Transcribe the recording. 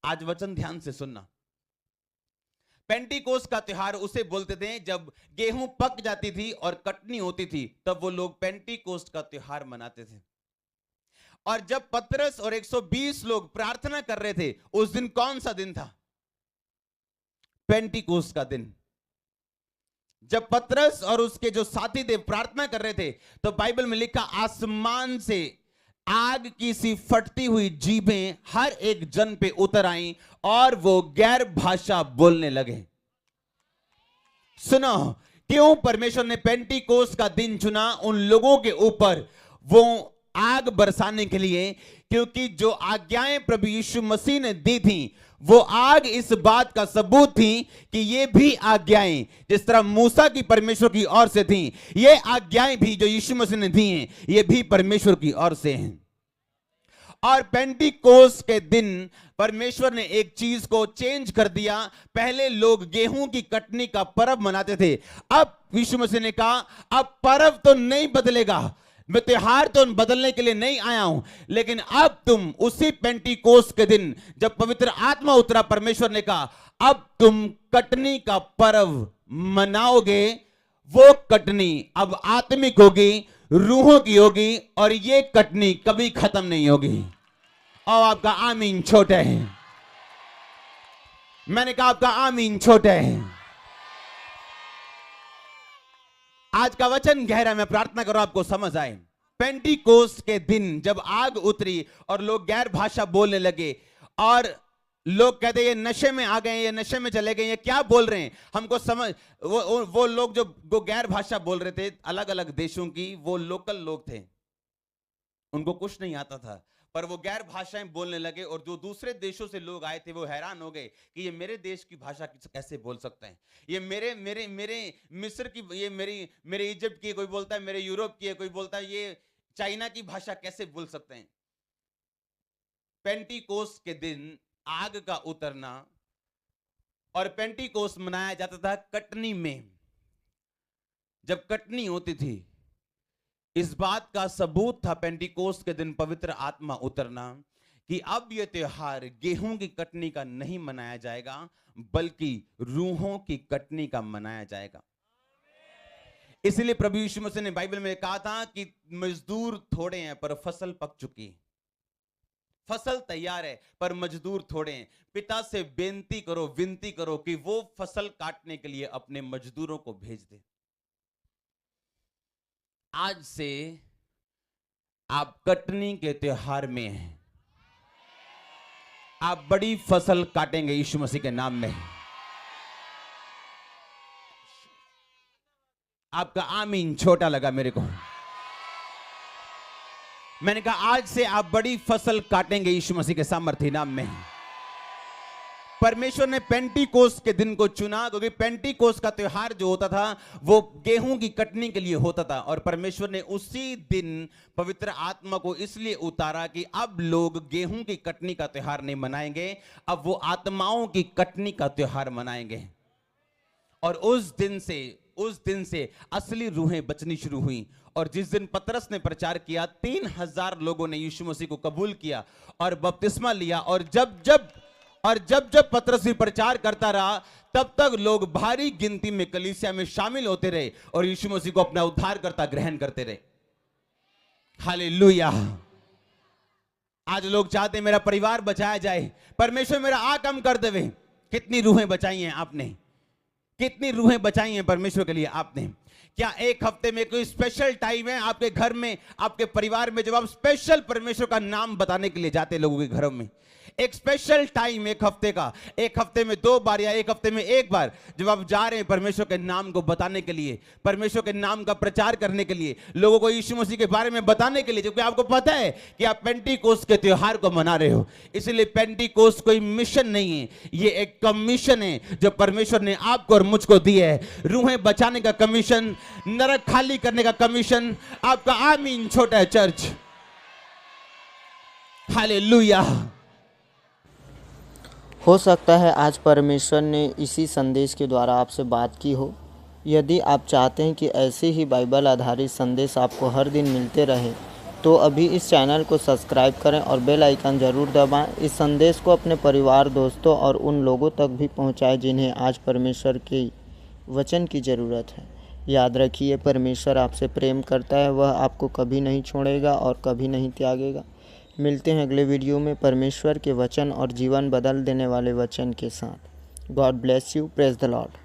आज वचन ध्यान से सुनना। पेंटिकोस्ट का त्योहार उसे बोलते थे जब गेहूं पक जाती थी और कटनी होती थी, तब वो लोग पेंटिकोस्ट का त्योहार मनाते थे। और जब पतरस और 120 लोग प्रार्थना कर रहे थे, उस दिन कौन सा दिन था? पेंटिकोस्ट का दिन। जब पतरस और उसके जो साथी थे प्रार्थना कर रहे थे, तो बाइबल में लिखा आसमान से आग की सी फटती हुई जीभें हर एक जन पे उतर आईं और वो गैर भाषा बोलने लगे। सुनो, क्यों परमेश्वर ने पेंटिकोस्ट का दिन चुना उन लोगों के ऊपर वो आग बरसाने के लिए? क्योंकि जो आज्ञाएं प्रभु यीशु मसीह ने दी थी, वो आग इस बात का सबूत थी कि ये भी आज्ञाएं जिस तरह मूसा की परमेश्वर की ओर से थी, ये आज्ञाएं भी जो यीशु मसीह ने दी हैं, ये भी परमेश्वर की ओर से हैं। और पेंटिकोस्ट के दिन परमेश्वर ने एक चीज को चेंज कर दिया। पहले लोग गेहूं की कटनी का पर्व मनाते थे, अब यीशु मसीह ने कहा अब पर्व तो नहीं बदलेगा, मैं त्योहार तो बदलने के लिए नहीं आया हूं, लेकिन अब तुम उसी पेंटिकोस्ट के दिन जब पवित्र आत्मा उतरा, परमेश्वर ने कहा अब तुम कटनी का पर्व मनाओगे। वो कटनी अब आत्मिक होगी, रूहों की होगी, और ये कटनी कभी खत्म नहीं होगी। और आपका आमीन छोटा है। मैंने कहा आपका आमीन छोटा है। आज का वचन गहरा, मैं प्रार्थना करूं आपको समझ आए। पेंटिकोस्ट के दिन जब आग उतरी और लोग गैर भाषा बोलने लगे, और लोग कहते ये नशे में आ गए, ये नशे में चले गए, ये क्या बोल रहे हैं हमको समझ। वो लोग जो गैर भाषा बोल रहे थे, अलग अलग देशों की, वो लोकल लोग थे, उनको कुछ नहीं आता था, पर वो गैर भाषाएं बोलने लगे। और जो दूसरे देशों से लोग आए थे वो हैरान हो गए कि ये मेरे देश की भाषा कैसे बोल सकते हैं, ये मेरे मेरे मेरे मिस्र की, ये मेरे इजिप्ट की कोई बोलता है, मेरे यूरोप की कोई बोलता है, ये चाइना की भाषा कैसे बोल सकते हैं। पेंटिकोस्ट के दिन आग का उतरना, और पेंटिकोस्ट मनाया जाता था कटनी में। जब कटनी होती थी, इस बात का सबूत था पेंटिकोस्ट के दिन पवित्र आत्मा उतरना, कि अब यह त्योहार गेहूं की कटनी का नहीं मनाया जाएगा, बल्कि रूहों की कटनी का मनाया जाएगा। इसलिए प्रभु यीशु मसीह ने बाइबल में कहा था कि मजदूर थोड़े हैं पर फसल पक चुकी, फसल तैयार है पर मजदूर थोड़े हैं। पिता से विनती करो कि वो फसल काटने के लिए अपने मजदूरों को भेज दे। आज से आप कटनी के त्योहार में हैं, आप बड़ी फसल काटेंगे यीशु मसीह के नाम में। आपका आमीन छोटा लगा मेरे को। मैंने कहा आज से आप बड़ी फसल काटेंगे यीशु मसीह के सामर्थ्य नाम में। परमेश्वर ने पेंटिकोस्ट के दिन को चुना क्योंकि पेंटिकोस्ट का त्योहार जो होता था वो गेहूं की कटनी के लिए होता था, और परमेश्वर ने उसी दिन पवित्र आत्मा को इसलिए उतारा कि अब लोग गेहूं की कटनी का त्योहार नहीं मनाएंगे, अब वो आत्माओं की कटनी का त्योहार मनाएंगे। और उस दिन से असली रूहें बचनी शुरू हुई। और जिस दिन पतरस ने प्रचार किया, 3000 लोगों ने यीशु मसीह को कबूल किया और बपतिस्मा लिया। और जब जब पतरस प्रचार करता रहा, तब तक लोग भारी गिनती में कलीसिया में शामिल होते रहे और यीशु मसीह को अपना उद्धारकर्ता ग्रहण करते रहे। हालेलुया। आज लोग चाहते हैं मेरा परिवार बचाया जाए, परमेश्वर मेरा आ कम कर देवे। कितनी रूहें बचाई हैं आपने, कितनी रूहें बचाई हैं परमेश्वर के लिए आपने। क्या एक हफ्ते में कोई स्पेशल टाइम है आपके घर में, आपके परिवार में, जब आप स्पेशल परमेश्वर का नाम बताने के लिए जाते लोगों के घरों में? एक स्पेशल टाइम एक हफ्ते का, एक हफ्ते में 2 बार या एक हफ्ते में 1 बार, जब आप जा रहे हैं परमेश्वर के नाम को बताने के लिए, परमेश्वर के नाम का प्रचार करने के लिए, लोगों को यीशु मसीह के बारे में बताने के लिए, क्योंकि आपको पता है कि आप पेंटिकोस्ट के त्योहार को मना रहे हो। इसलिए पेंटिकोस्ट कोई मिशन नहीं है, ये एक कमीशन है जो परमेश्वर ने आपको और मुझको दी है। रूहें बचाने का कमीशन, नरक खाली करने का कमीशन। आपका आमीन छोटा है चर्च। हालेलुया। हो सकता है आज परमेश्वर ने इसी संदेश के द्वारा आपसे बात की हो। यदि आप चाहते हैं कि ऐसे ही बाइबल आधारित संदेश आपको हर दिन मिलते रहे, तो अभी इस चैनल को सब्सक्राइब करें और बेल आइकन ज़रूर दबाएं। इस संदेश को अपने परिवार, दोस्तों और उन लोगों तक भी पहुंचाएं जिन्हें आज परमेश्वर के वचन की ज़रूरत है। याद रखिए, परमेश्वर आपसे प्रेम करता है, वह आपको कभी नहीं छोड़ेगा और कभी नहीं त्यागेगा। मिलते हैं अगले वीडियो में परमेश्वर के वचन और जीवन बदल देने वाले वचन के साथ। God bless you. Praise the Lord.